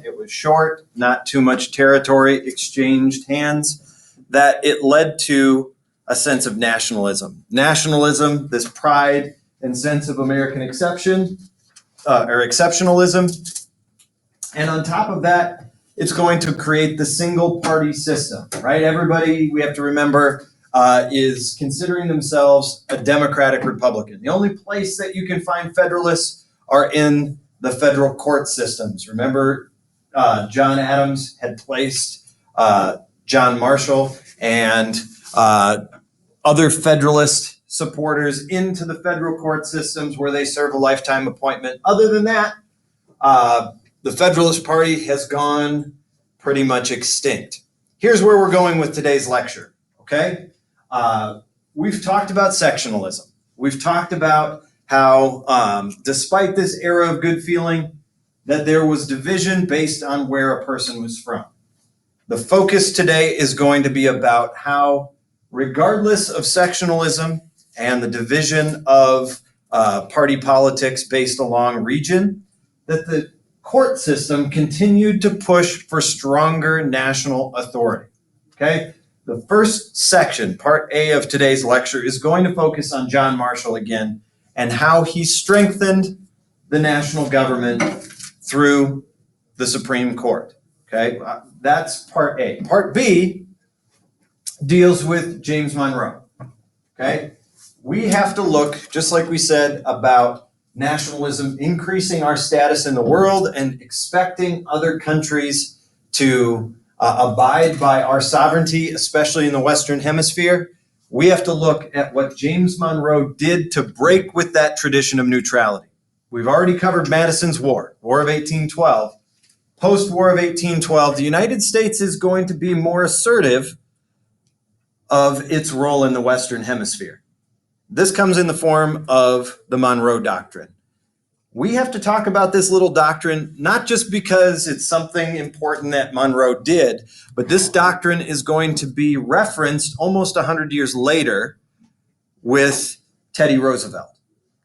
it was short, not too much territory exchanged hands, that it led to a sense of nationalism. Nationalism, this pride and sense of American exception, or exceptionalism. And on top of that, it's going to create the single party system, right? Everybody, we have to remember, is considering themselves a Democratic Republican. The only place that you can find Federalists are in the federal court systems. Remember, John Adams had placed John Marshall and other Federalist supporters into the federal court systems where they serve a lifetime appointment. Other than that, the Federalist Party has gone pretty much extinct. Here's where we're going with today's lecture, okay? We've talked about sectionalism. We've talked about how, despite this era of good feeling, that there was division based on where a person was from. The focus today is going to be about how, regardless of sectionalism and the division of party politics based along region, that the court system continued to push for stronger national authority, okay? The first section, part A of today's lecture, is going to focus on John Marshall again and how he strengthened the national government through the Supreme Court, okay? That's part A. Part B deals with James Monroe, okay? We have to look, just like we said about nationalism increasing our status in the world and expecting other countries to abide by our sovereignty, especially in the Western Hemisphere. We have to look at what James Monroe did to break with that tradition of neutrality. We've already covered Madison's War, War of 1812. Post-War of 1812, the United States is going to be more assertive of its role in the Western Hemisphere. This comes in the form of the Monroe Doctrine. We have to talk about this little doctrine, not just because it's something important that Monroe did, but this doctrine is going to be referenced almost 100 years later with Teddy Roosevelt.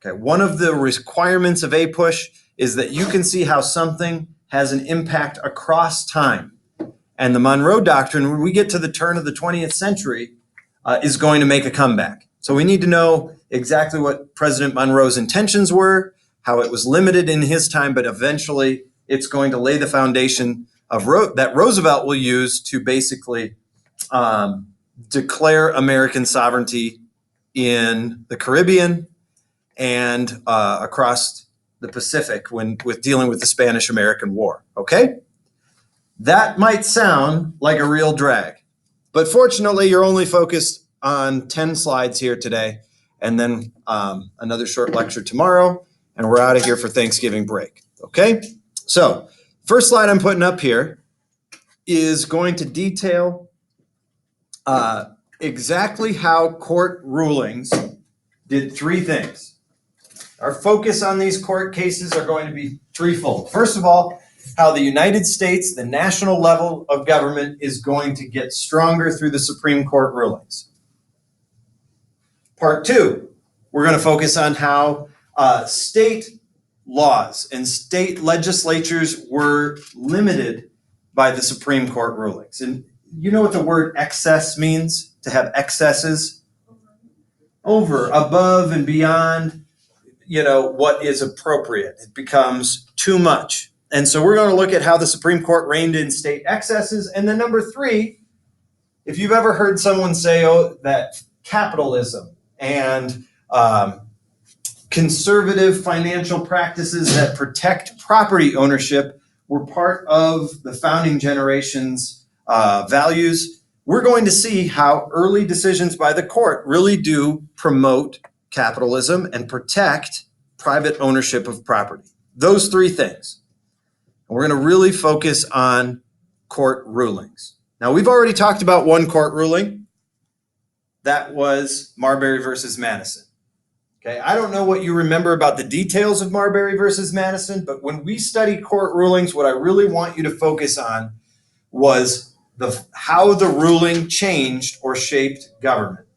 Okay, one of the requirements of APUSH is that you can see how something has an impact across time. And the Monroe Doctrine, when we get to the turn of the 20th century, is going to make a comeback. So we need to know exactly what President Monroe's intentions were, how it was limited in his time, but eventually it's going to lay the foundation of that Roosevelt will use to basically declare American sovereignty in the Caribbean and across the Pacific with dealing with the Spanish-American War, okay? That might sound like a real drag, but fortunately you're only focused on 10 slides here today, and then another short lecture tomorrow, and we're out of here for Thanksgiving break, okay? So, first slide I'm putting up here is going to detail exactly how court rulings did three things. Our focus on these court cases are going to be threefold. First of all, how the United States, the national level of government, is going to get stronger through the Supreme Court rulings. Part two, we're going to focus on how state laws and state legislatures were limited by the Supreme Court rulings. And you know what the word excess means? To have excesses? Over, above, and beyond, you know, what is appropriate. It becomes too much. And so we're going to look at how the Supreme Court reined in state excesses. And then number three, if you've ever heard someone say, oh, that capitalism and conservative financial practices that protect property ownership were part of the founding generation's values, we're going to see how early decisions by the court really do promote capitalism and protect private ownership of property. Those three things. And we're going to really focus on court rulings. Now, we've already talked about one court ruling. That was Marbury versus Madison. Okay, I don't know what you remember about the details of Marbury versus Madison, but when we study court rulings, what I really want you to focus on was how the ruling changed or shaped government.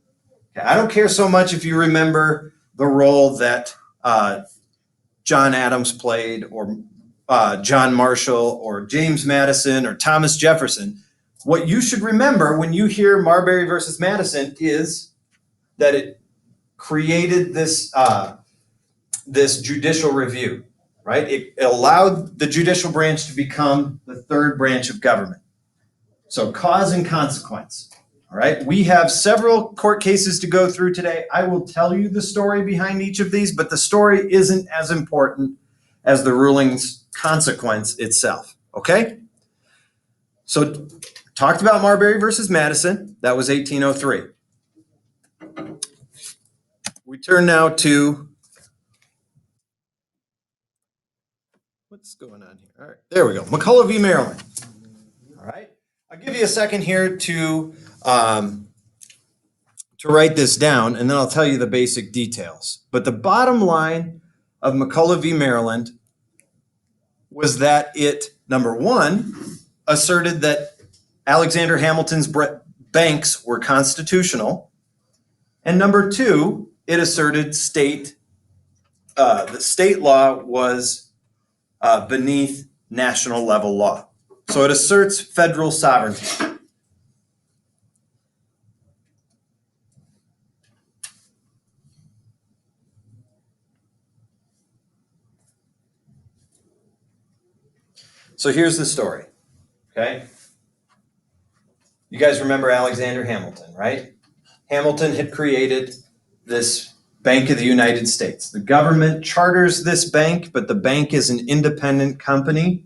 Okay, I don't care so much if you remember the role that John Adams played or John Marshall or James Madison or Thomas Jefferson. What you should remember when you hear Marbury versus Madison is that it created this judicial review, right? It allowed the judicial branch to become the third branch of government. So cause and consequence, all right? We have several court cases to go through today. I will tell you the story behind each of these, but the story isn't as important as the ruling's consequence itself, okay? So talked about Marbury versus Madison. That was 1803. We turn now to, what's going on here? All right, there we go. McCulloch v. Maryland. All right, I'll give you a second here to write this down, and then I'll tell you the basic details. But the bottom line of McCulloch v. Maryland was that it, number one, asserted that Alexander Hamilton's banks were constitutional, and number two, it asserted that state law was beneath national level law. So it asserts federal sovereignty. So here's the story, okay? You guys remember Alexander Hamilton, right? Hamilton had created this Bank of the United States. The government charters this bank, but the bank is an independent company.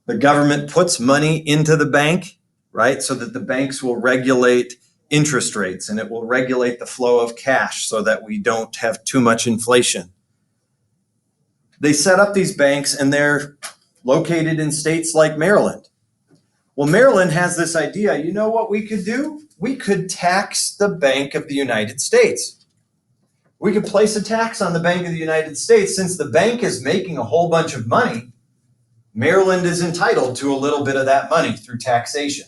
The government puts money into the bank, right? So that the banks will regulate interest rates and it will regulate the flow of cash so that we don't have too much inflation. They set up these banks and they're located in states like Maryland. Well, Maryland has this idea, you know what we could do? We could tax the Bank of the United States. We could place a tax on the Bank of the United States. Since the bank is making a whole bunch of money, Maryland is entitled to a little bit of that money through taxation.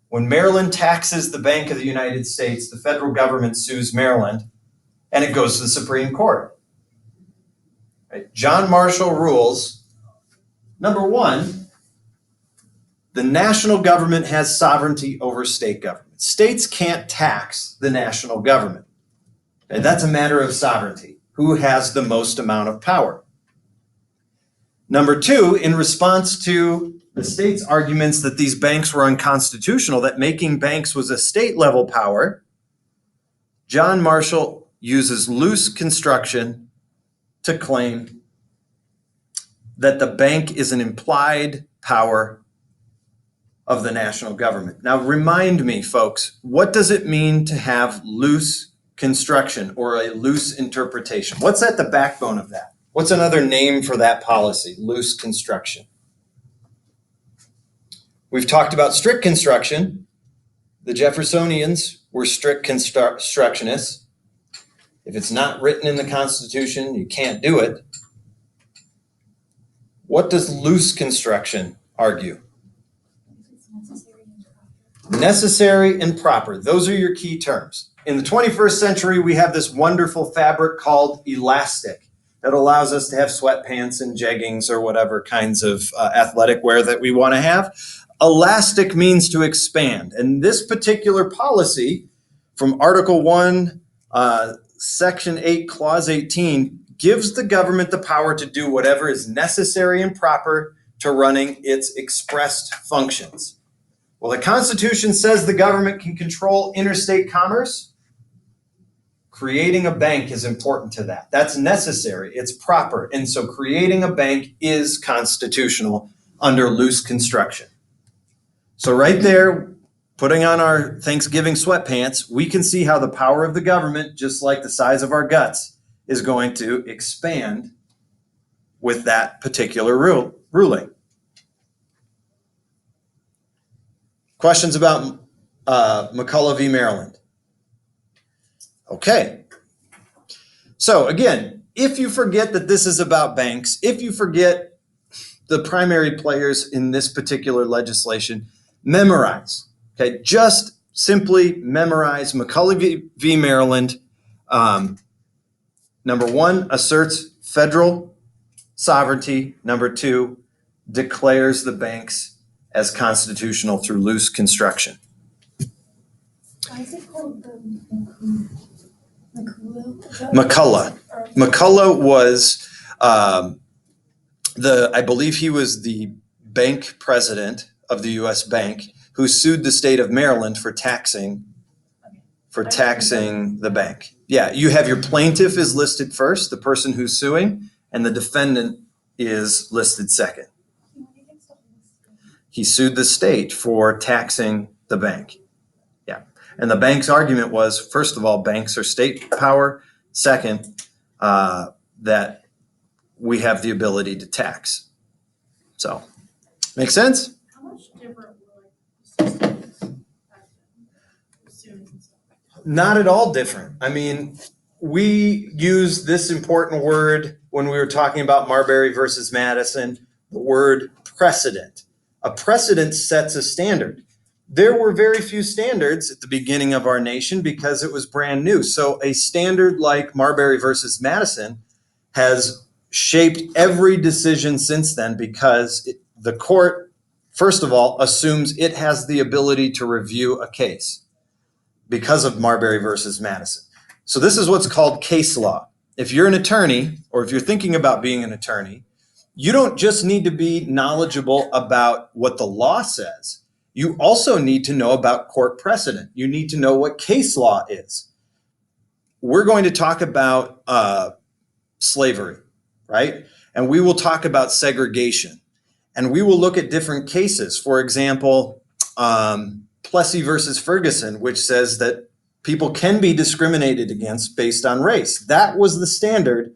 When Maryland taxes the Bank of the United States, the federal government sues Maryland and it goes to the Supreme Court. Right? John Marshall rules, number one, the national government has sovereignty over state government. States can't tax the national government. And that's a matter of sovereignty. Who has the most amount of power? Number two, in response to the state's arguments that these banks were unconstitutional, that making banks was a state level power, John Marshall uses loose construction to claim that the bank is an implied power of the national government. Now, remind me, folks, what does it mean to have loose construction or a loose interpretation? What's at the backbone of that? What's another name for that policy? Loose construction. We've talked about strict construction. The Jeffersonians were strict constructionists. If it's not written in the Constitution, you can't do it. What does loose construction argue? Necessary and proper. Those are your key terms. In the 21st century, we have this wonderful fabric called elastic that allows us to have sweatpants and jeggings or whatever kinds of athletic wear that we want to have. Elastic means to expand. And this particular policy from Article 1, Section 8, Clause 18, gives the government the power to do whatever is necessary and proper to running its expressed functions. Well, the Constitution says the government can control interstate commerce. Creating a bank is important to that. That's necessary. It's proper. And so creating a bank is constitutional under loose construction. So right there, putting on our Thanksgiving sweatpants, we can see how the power of the government, just like the size of our guts, is going to expand with that particular ruling. Questions about McCulloch v. Maryland? Okay. So again, if you forget that this is about banks, if you forget the primary players in this particular legislation, memorize. Okay, just simply memorize McCulloch v. Maryland. Number one, asserts federal sovereignty. Number two, declares the banks as constitutional through loose construction. Why is it called the McCulloch. McCulloch was I believe he was the bank president of the U.S. Bank who sued the state of Maryland for taxing the bank. Yeah, you have your plaintiff is listed first, the person who's suing, and the defendant is listed second. He sued the state for taxing the bank. Yeah. And the bank's argument was, first of all, banks are state power. Second, that we have the ability to tax. So, make sense? How much different were systems back then? Not at all different. I mean, we use this important word when we were talking about Marbury versus Madison, the word precedent. A precedent sets a standard. There were very few standards at the beginning of our nation because it was brand new. So a standard like Marbury versus Madison has shaped every decision since then because the court, first of all, assumes it has the ability to review a case because of Marbury versus Madison. So this is what's called case law. If you're an attorney, or if you're thinking about being an attorney, you don't just need to be knowledgeable about what the law says. You also need to know about court precedent. You need to know what case law is. We're going to talk about slavery, right? And we will talk about segregation. And we will look at different cases. For example, Plessy versus Ferguson, which says that people can be discriminated against based on race. That was the standard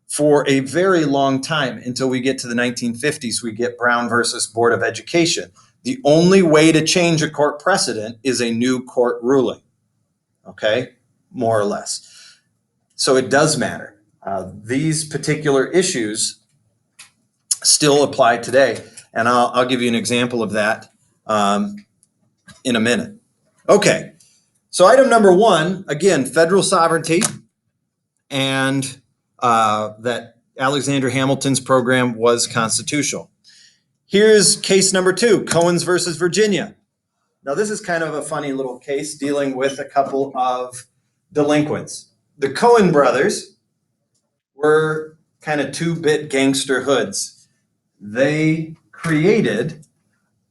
for a very long time until we get to the 1950s. We get Brown versus Board of Education. The only way to change a court precedent is a new court ruling, okay, more or less. So it does matter. These particular issues still apply today, and I'll give you an example of that in a minute. Okay, so item number one, again, federal sovereignty, and that Alexander Hamilton's program was constitutional. Here's case number two, Cohens versus Virginia. Now this is kind of a funny little case dealing with a couple of delinquents. The Cohen brothers were kind of two-bit gangster hoods. They created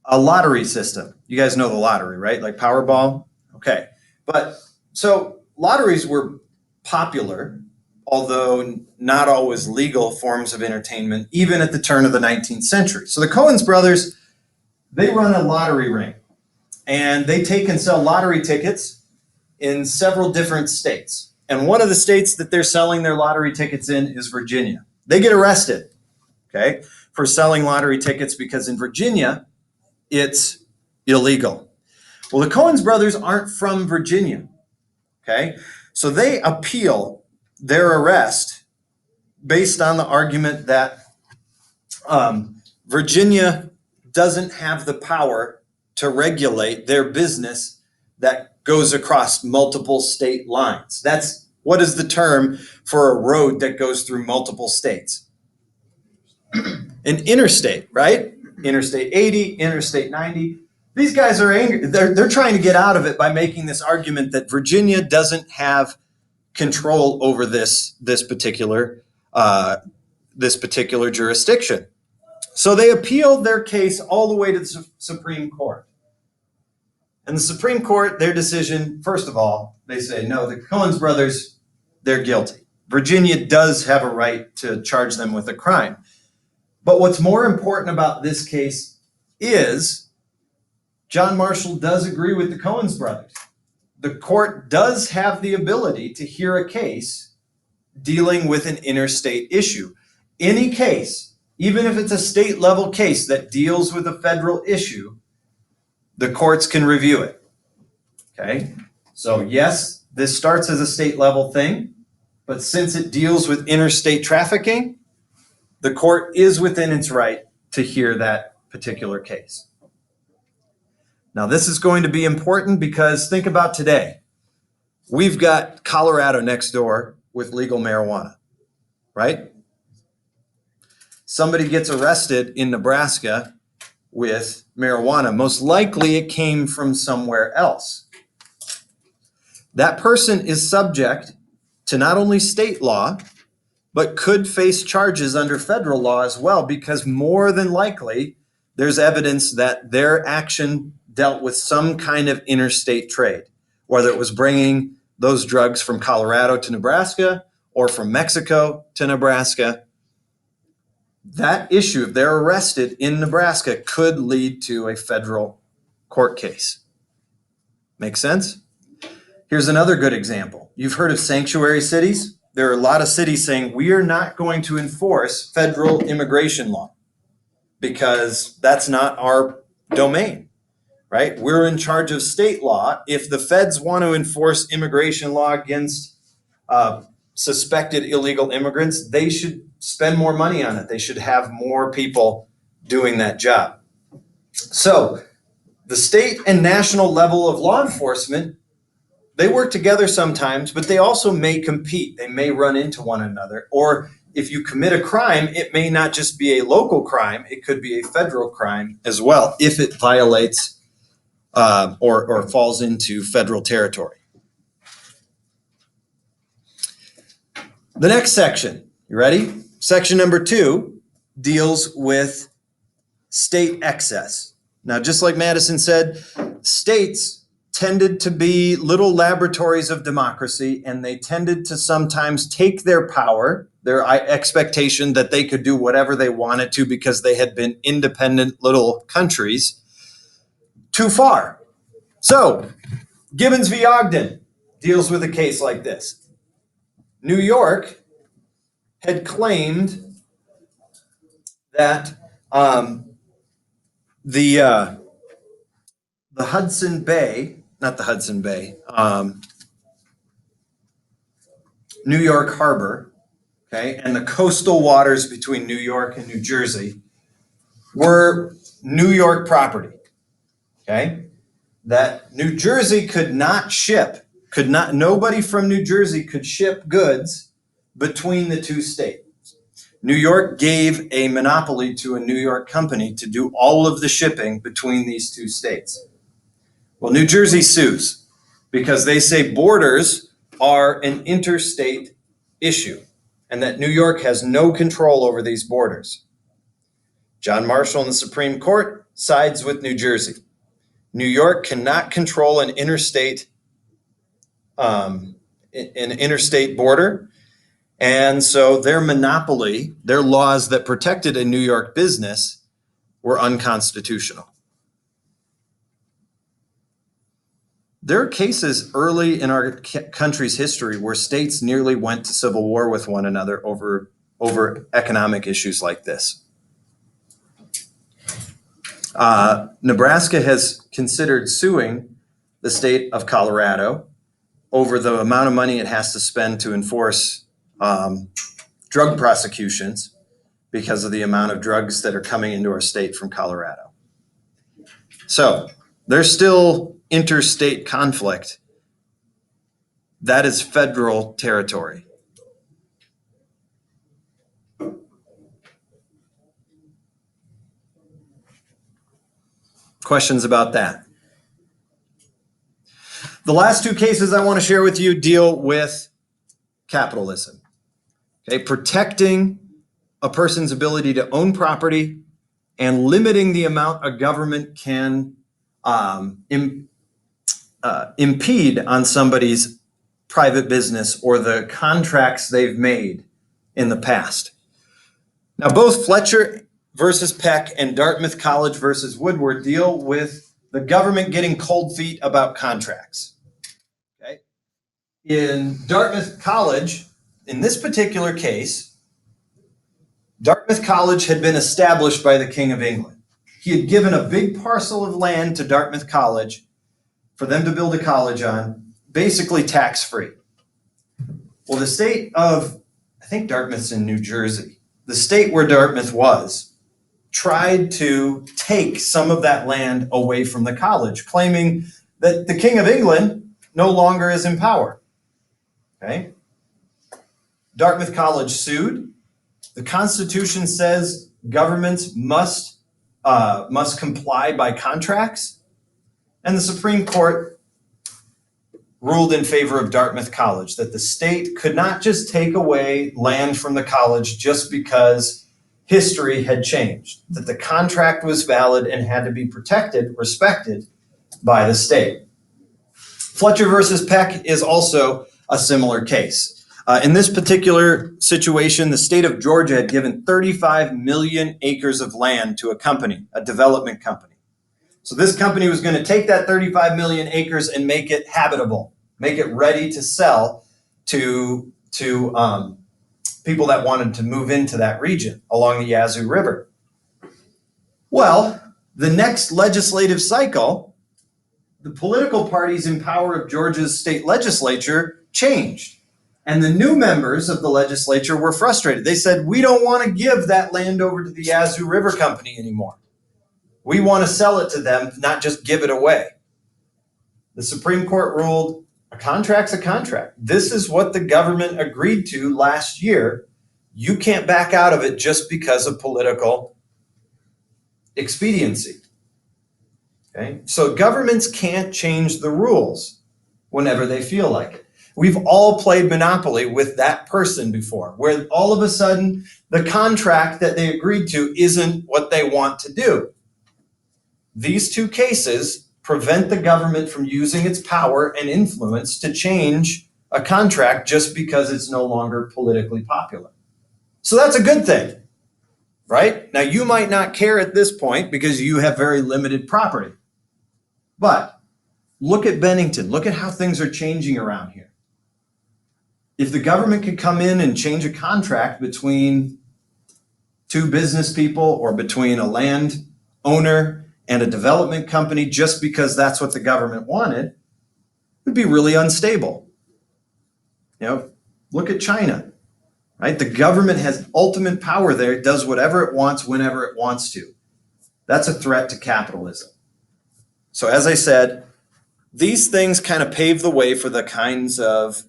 a lottery system. You guys know the lottery, right? Like Powerball? Okay. But so lotteries were popular, although not always legal forms of entertainment, even at the turn of the 19th century. So the Cohens brothers, they run a lottery ring, and they take and sell lottery tickets in several different states. And one of the states that they're selling their lottery tickets in is Virginia. They get arrested, okay, for selling lottery tickets because in Virginia, it's illegal. Well, the Cohens brothers aren't from Virginia, okay? So they appeal their arrest based on the argument that Virginia doesn't have the power to regulate their business that goes across multiple state lines. That's what is the term for a road that goes through multiple states? An interstate, right? Interstate 80, Interstate 90. These guys are angry. They're trying to get out of it by making this argument that Virginia doesn't have control over this particular jurisdiction. So they appealed their case all the way to the Supreme Court. And the Supreme Court, their decision, first of all, they say, no, the Cohens brothers, they're guilty. Virginia does have a right to charge them with a crime. But what's more important about this case is John Marshall does agree with the Cohens brothers. The court does have the ability to hear a case dealing with an interstate issue. Any case, even if it's a state level case that deals with a federal issue, the courts can review it, okay? So yes, this starts as a state level thing, but since it deals with interstate trafficking, the court is within its right to hear that particular case. Now, this is going to be important because think about today. We've got Colorado next door with legal marijuana, right? somebody gets arrested in Nebraska with marijuana, most likely it came from somewhere else. That person is subject to not only state law, but could face charges under federal law as well, because more than likely there's evidence that their action dealt with some kind of interstate trade, whether it was bringing those drugs from Colorado to Nebraska or from Mexico to Nebraska. That issue, if they're arrested in Nebraska, could lead to a federal court case. Make sense? Here's another good example. You've heard of sanctuary cities. There are a lot of cities saying we are not going to enforce federal immigration law because that's not our domain, right? We're in charge of state law. If the feds want to enforce immigration law against suspected illegal immigrants, they should spend more money on it. They should have more people doing that job. So the state and national level of law enforcement, they work together sometimes, but they also may compete. They may run into one another. Or if you commit a crime, it may not just be a local crime, it could be a federal crime as well if it violates or falls into federal territory. The next section, you ready? Section number 2 deals with state excess. Now, just like Madison said, states tended to be little laboratories of democracy, and they tended to sometimes take their power, their expectation that they could do whatever they wanted to because they had been independent little countries, too far. So, Gibbons v. Ogden deals with a case like this. New York had claimed that the Hudson Bay, not the Hudson Bay, New York Harbor, okay, and the coastal waters between New York and New Jersey were New York property, okay? That New Jersey could not ship, nobody from New Jersey could ship goods between the two states. New York gave a monopoly to a New York company to do all of the shipping between these two states. Well, New Jersey sues because they say borders are an interstate issue and that New York has no control over these borders. John Marshall in the Supreme Court sides with New Jersey. New York cannot control an interstate border. And so their monopoly, their laws that protected a New York business were unconstitutional. There are cases early in our country's history where states nearly went to civil war with one another over economic issues like this. Nebraska has considered suing the state of Colorado over the amount of money it has to spend to enforce drug prosecutions because of the amount of drugs that are coming into our state from Colorado. So there's still interstate conflict. That is federal territory. Questions about that? The last 2 cases I want to share with you deal with capitalism. Okay, protecting a person's ability to own property and limiting the amount a government can impede on somebody's private business or the contracts they've made in the past. Now, both Fletcher versus Peck and Dartmouth College versus Woodward deal with the government getting cold feet about contracts. Okay? In Dartmouth College, in this particular case, Dartmouth College had been established by the King of England. He had given a big parcel of land to Dartmouth College for them to build a college on, basically tax-free. Well, the state of, I think Dartmouth's in New Jersey, the state where Dartmouth was, tried to take some of that land away from the college, claiming that the King of England no longer is in power. Okay? Dartmouth College sued. The Constitution says governments must comply by contracts, and the Supreme Court ruled in favor of Dartmouth College, that the state could not just take away land from the college just because history had changed, that the contract was valid and had to be protected, respected by the state. Fletcher versus Peck is also a similar case. In this particular situation, the state of Georgia had given 35 million acres of land to a company, a development company. So this company was going to take that 35 million acres and make it habitable, make it ready to sell to people that wanted to move into that region along the Yazoo River. Well, the next legislative cycle, the political parties in power of Georgia's state legislature changed. And the new members of the legislature were frustrated. They said, we don't want to give that land over to the Yazoo River Company anymore. We want to sell it to them, not just give it away. The Supreme Court ruled a contract's a contract. This is what the government agreed to last year. You can't back out of it just because of political expediency. Okay? So governments can't change the rules whenever they feel like it. We've all played Monopoly with that person before, where all of a sudden the contract that they agreed to isn't what they want to do. These two cases prevent the government from using its power and influence to change a contract just because it's no longer politically popular. So that's a good thing, right? Now, you might not care at this point because you have very limited property. But look at Bennington. Look at how things are changing around here. If the government could come in and change a contract between two business people or between a land owner and a development company just because that's what the government wanted, it would be really unstable. You know, look at China, right? The government has ultimate power there. It does whatever it wants, whenever it wants to. That's a threat to capitalism. So as I said, these things kind of pave the way for the kinds of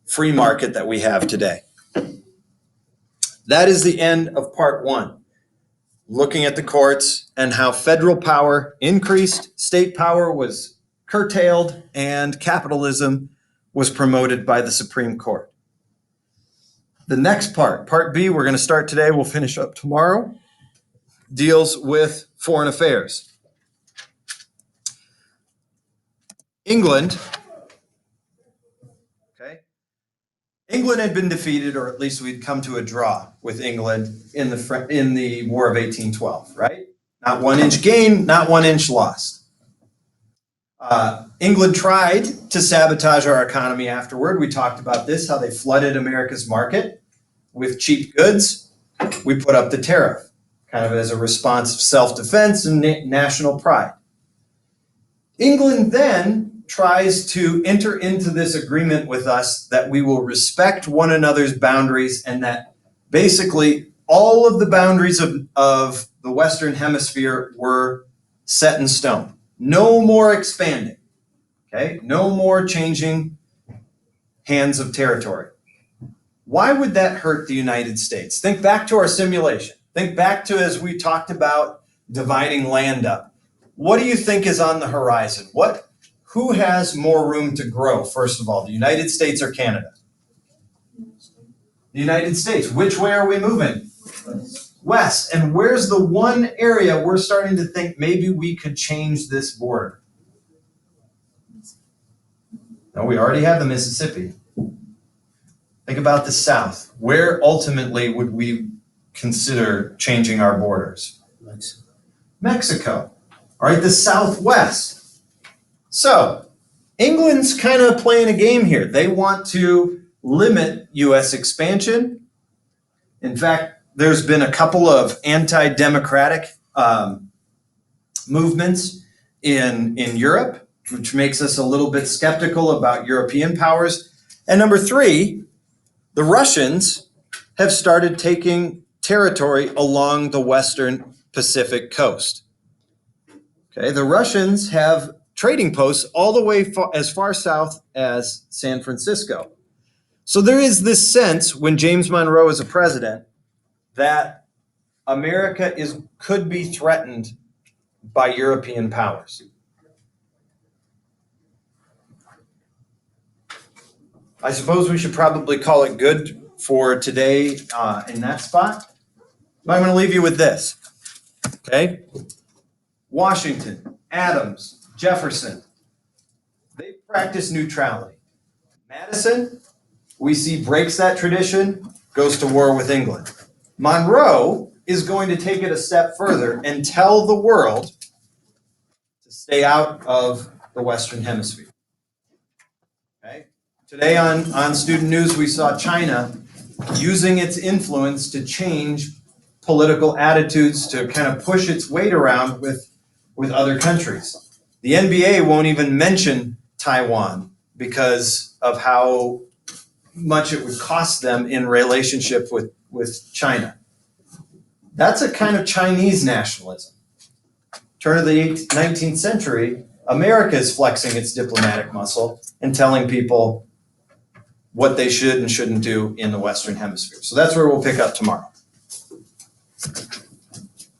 free market that we have today. That is the end of part one, looking at the courts and how federal power increased, state power was curtailed, and capitalism was promoted by the Supreme Court. The next part, part B, we're going to start today, we'll finish up tomorrow, deals with foreign affairs. England, England had been defeated, or at least we'd come to a draw with England in the War of 1812, right? Not 1 inch gained, not 1 inch lost. England tried to sabotage our economy afterward. We talked about this, how they flooded America's market with cheap goods. We put up the tariff, kind of as a response of self-defense and national pride. England then tries to enter into this agreement with us that we will respect one another's boundaries and that basically all of the boundaries of the Western Hemisphere were set in stone. No more expanding, okay? No more changing hands of territory. Why would that hurt the United States? Think back to our simulation. Think back to as we talked about dividing land up. What do you think is on the horizon? Who has more room to grow, first of all, the United States or Canada? The United States. Which way are we moving? West. And where's the one area we're starting to think maybe we could change this border? No, we already have the Mississippi. Think about the South. Where ultimately would we consider changing our borders? Mexico. All right, the Southwest. So England's kind of playing a game here. They want to limit U.S. expansion. In fact, there's been a couple of anti-democratic movements in Europe, which makes us a little bit skeptical about European powers. And number three, the Russians have started taking territory along the western Pacific coast. Okay, the Russians have trading posts all the way as far south as San Francisco. So there is this sense when James Monroe is a president that America could be threatened by European powers. I suppose we should probably call it good for today in that spot. But I'm going to leave you with this. Okay? Washington, Adams, Jefferson, they practiced neutrality. Madison, we see breaks that tradition, goes to war with England. Monroe is going to take it a step further and tell the world to stay out of the Western Hemisphere. Okay? Today on Student News, we saw China using its influence to change political attitudes, to kind of push its weight around with other countries. The NBA won't even mention Taiwan because of how much it would cost them in relationship with China. That's a kind of Chinese nationalism. Turn of the 19th century, America is flexing its diplomatic muscle and telling people what they should and shouldn't do in the Western Hemisphere. So that's where we'll pick up tomorrow.